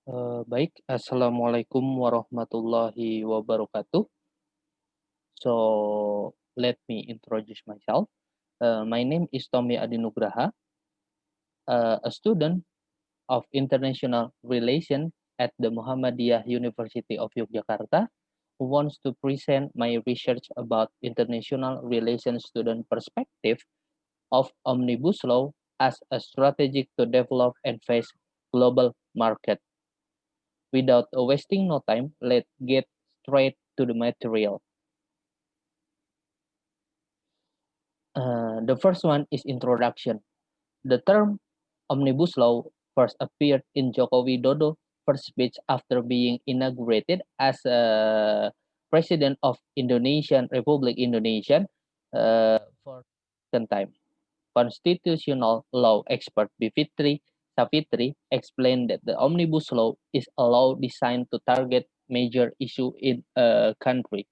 Baik, Assalamualaikum warahmatullahi wabarakatuh. So, let me introduce myself. My name is Tommy Adinugraha, a student of International Relations at the Muhammadiyah University of Yogyakarta, who wants to present my research about international relations student perspective of Omnibus Law as a strategy to develop and face global market. Without wasting no time, let's get straight to the material. The first one is introduction. The term omnibus law first appeared in Joko Widodo first speech after being inaugurated as president of Indonesian Republic Indonesia for second time. Constitutional law expert Bivitri Savitri explained that the omnibus law is a law designed to target major issue in a country.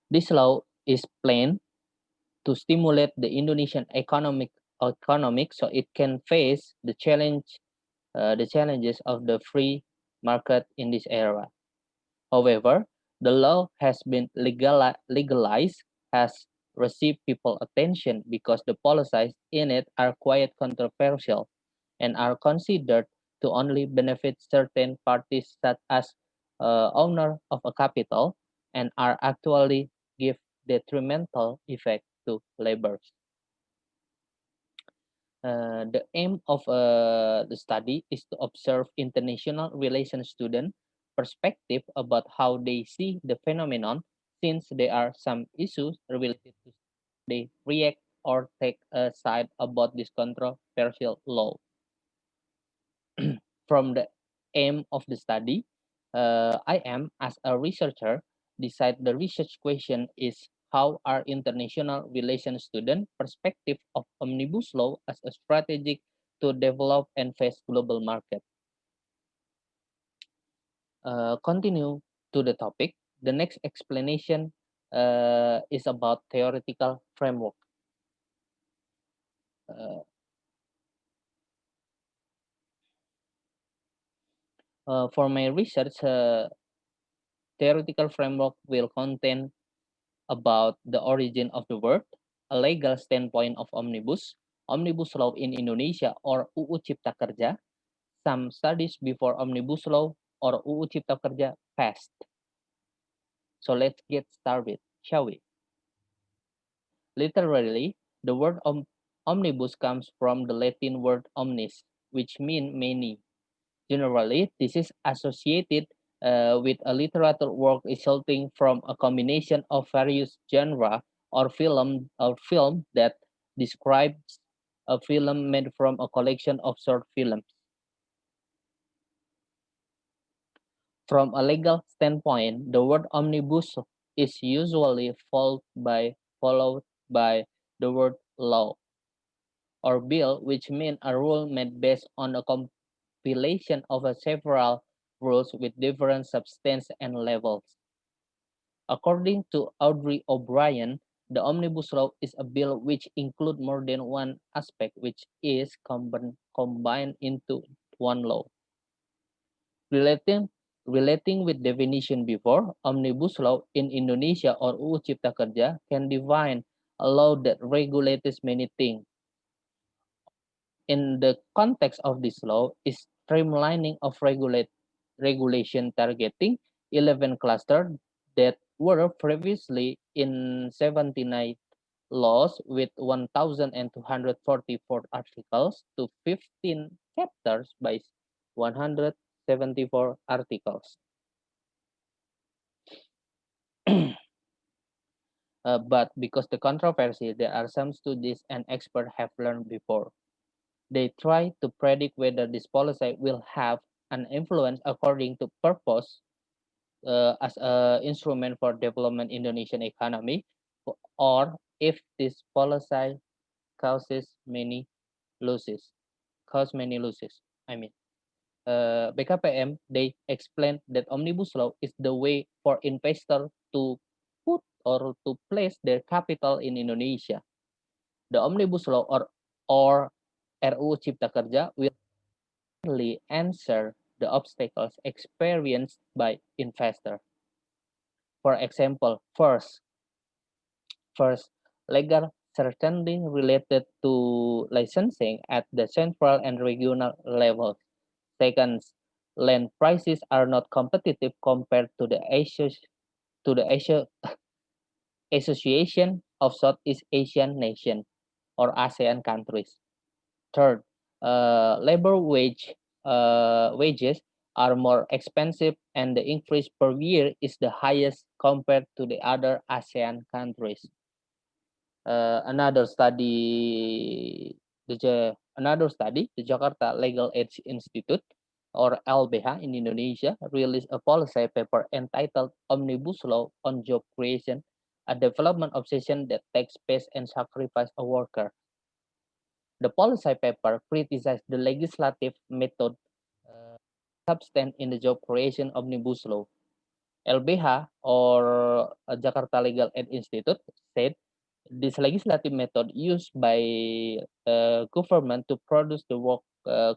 This law is planned to stimulate the Indonesian economic so it can face the challenges of the free market in this era. However, the law has been legalized, has received people attention because the policies in it are quite controversial and are considered to only benefit certain parties such as owner of a capital and are actually give detrimental effect to laborers. The aim of the study is to observe international relations student perspective about how they see the phenomenon, since there are some issues related to they react or take a side about this controversial law. From the aim of the study, I am, as a researcher, decide the research question is how are international relations student perspective of omnibus law as a strategic to develop and face global market. Continue to the topic. The next explanation is about theoretical framework. Uh, for my research, theoretical framework will contain about the origin of the word, a legal standpoint of omnibus law in Indonesia or UU Cipta Kerja, some studies before omnibus law or UU Cipta Kerja passed. So let's get started, shall we? Literally, the word omnibus comes from the Latin word omnis, which means many. Generally, this is associated with a literature work resulting from a combination of various genre or film that describes a film made from a collection of short films. From a legal standpoint, the word omnibus is usually followed by the word law or bill, which means a rule made based on a compilation of several rules with different substance and levels. According to Audrey O'Brien, the omnibus law is a bill which includes more than one aspect which is combined into one law. Relating relating with definition before, omnibus law in Indonesia or UU Cipta Kerja can define a law that regulates many things. In the context of this law is streamlining of regulation targeting 11 clusters that were previously in 79 laws with 1,244 articles to 15 chapters by 174 articles. But because the controversy, there are some studies and experts have learned before. They try to predict whether this policy will have an influence according to purpose as an instrument for development Indonesian economy, or if this policy causes many losses. Cause many losses. I mean, BKPM they explained that omnibus law is the way for investor to put or to place their capital in Indonesia. The omnibus law or RUU Cipta Kerja will easily answer the obstacles experienced by investor. For example, first, legal certainty related to licensing at the central and regional levels. Second, land prices are not competitive compared to the Association of Southeast Asian Nations or ASEAN countries. Third, wages are more expensive and the increase per year is the highest compared to the other ASEAN countries. Another study, the Jakarta Legal Aid Institute or LBH in Indonesia released a policy paper entitled Omnibus Law on Job Creation, a development obsession that takes space and sacrifice a worker. The policy paper criticized the legislative method substance in the job creation omnibus law. LBH or Jakarta Legal Aid Institute said this legislative method used by government to produce the work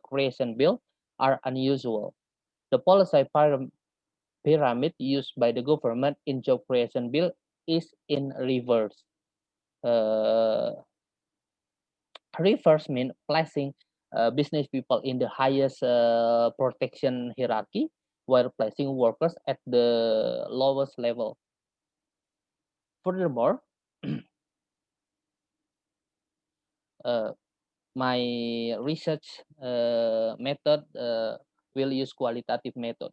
creation bill are unusual. The policy pyramid used by the government in job creation bill is in reverse. Reverse mean placing business people in the highest protection hierarchy while placing workers at the lowest level. Furthermore, uh, my research method will use qualitative method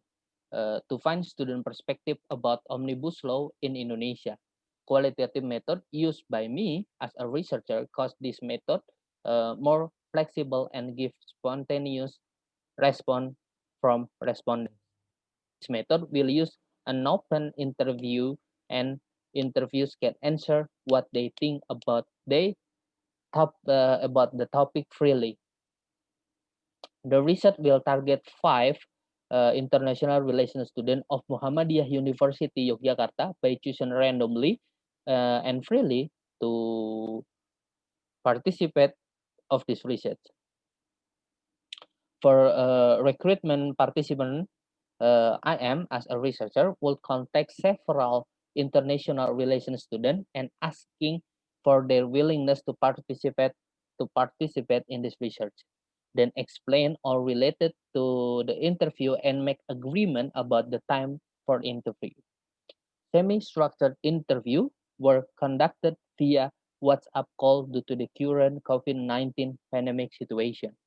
to find student perspective about omnibus law in Indonesia. Qualitative method used by me as a researcher cause this method more flexible and give spontaneous response from respondents. This method will use an open interview and interviews can answer what they think about about the topic freely. The research will target 5 international relations students of Muhammadiyah University Yogyakarta by choosing randomly and freely to participate of this research. For recruitment participant, I am as a researcher will contact several international relations students and asking for their willingness to participate in this research. Then explain all related to the interview and make agreement about the time for interview. Semi-structured interview were conducted via WhatsApp call due to the current COVID-19 pandemic situation.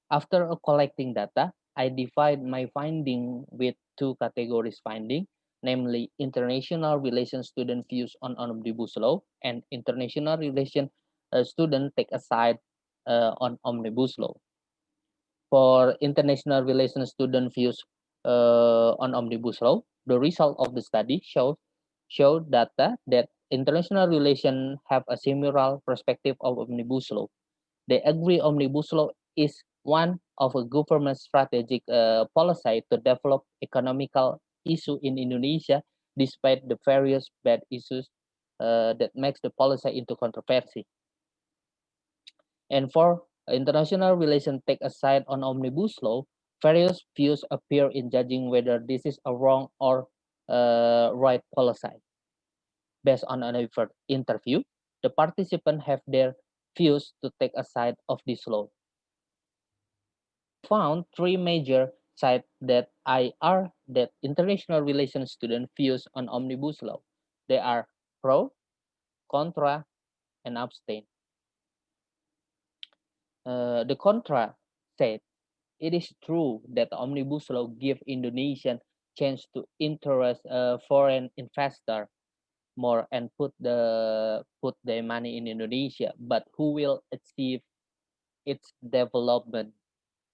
After collecting data, I divide my finding with 2 categories finding, namely international relations student views on omnibus law and international relation student take a side on omnibus law. For international relations student views on omnibus law, the result of the study showed data that international relations have a similar perspective of omnibus law. They agree omnibus law is one of a government strategic policy to develop economical issue in Indonesia despite the various bad issues that makes the policy into controversy. And for international relations take a side on omnibus law, various views appear in judging whether this is a wrong or right policy. Based on an interview, the participants have their views to take a side of this law. Found 3 major sides that international relations student views on omnibus law. They are pro, contra, and abstain. The contra said it is true that the omnibus law give Indonesian chance to interest foreign investor more and put their money in Indonesia, but who will achieve its development?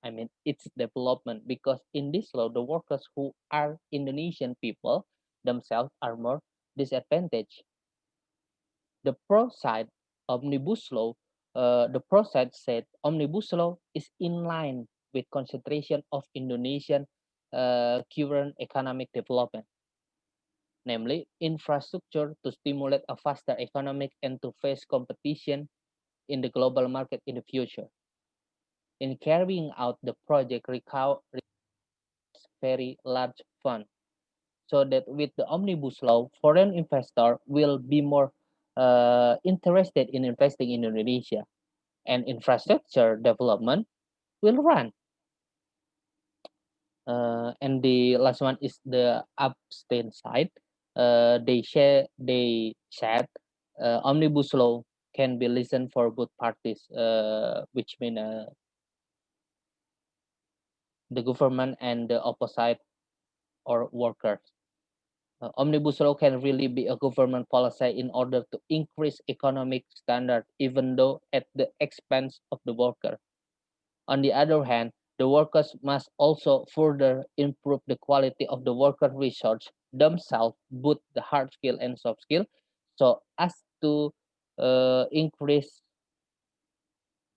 I mean, its development because in this law, the workers who are Indonesian people themselves are more disadvantaged. The pro side omnibus law, the pro side said omnibus law is in line with concentration of Indonesian current economic development. namely infrastructure to stimulate a faster economic and to face competition in the global market in the future. In carrying out the project requires very large fund, so that with the omnibus law, foreign investor will be more interested in investing in Indonesia, and infrastructure development will run. And the last one is the abstain side. They said omnibus law can be listened for both parties, which mean the government and the opposite or workers. Omnibus law can really be a government policy in order to increase economic standard, even though at the expense of the worker. On the other hand, the workers must also further improve the quality of the worker resource themselves, both the hard skill and soft skill, so as to increase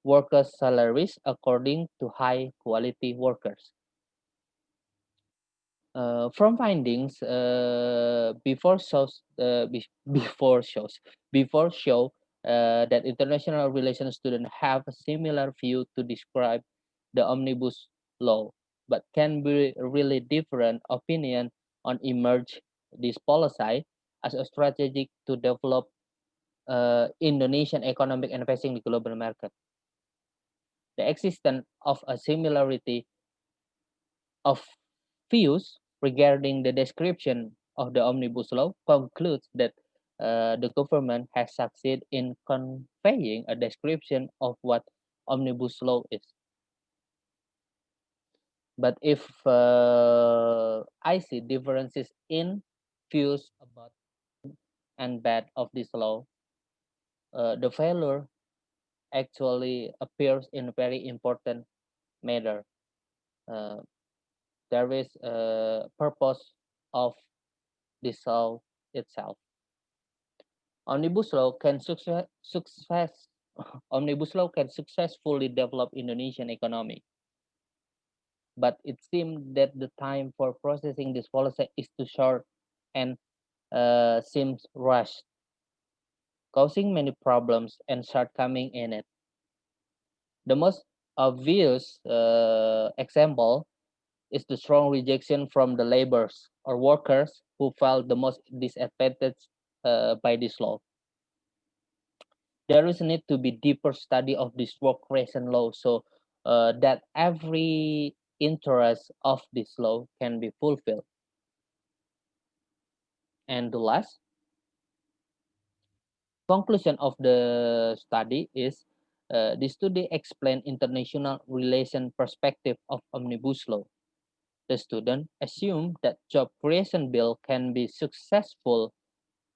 workers' salaries according to high quality workers. From findings before show that international relations students have a similar view to describe the omnibus law, but can be really different opinion on emerge this policy as a strategy to develop Indonesian economic and facing the global market. The existence of a similarity of views regarding the description of the omnibus law concludes that the government has succeeded in conveying a description of what omnibus law is. But if I see differences in views about and bad of this law, the failure actually appears in a very important matter. Uh, there is a purpose of this law itself. Omnibus Law can Omnibus Law can successfully develop Indonesian economy, but it seems that the time for processing this policy is too short and seems rushed, causing many problems and shortcomings in it. The most obvious example is the strong rejection from the laborers or workers who felt the most disadvantaged by this law. There is a need to be deeper study of this work creation law, so that every interest of this law can be fulfilled. And the last conclusion of the study is the study explain international relation perspective of omnibus law. The student assume that job creation bill can be successful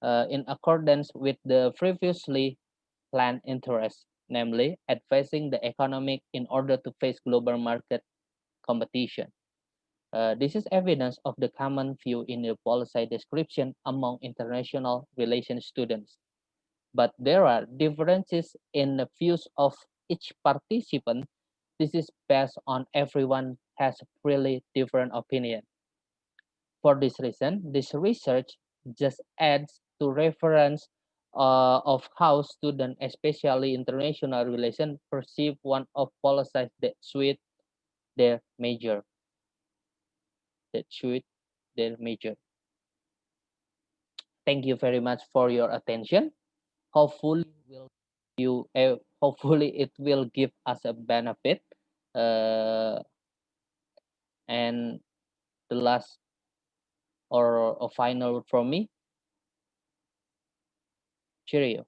in accordance with the previously planned interests, namely advancing the economic in order to face global market competition. This is evidence of the common view in the policy description among international relations students. But there are differences in the views of each participant. This is based on everyone has a really different opinion. For this reason, this research just adds to reference of how students, especially international relations, perceive one of policies their major, that suit their major. Thank you very much for your attention. Hopefully, hopefully it will give us a benefit. Uh, and the last or a final word from me. Cheerio.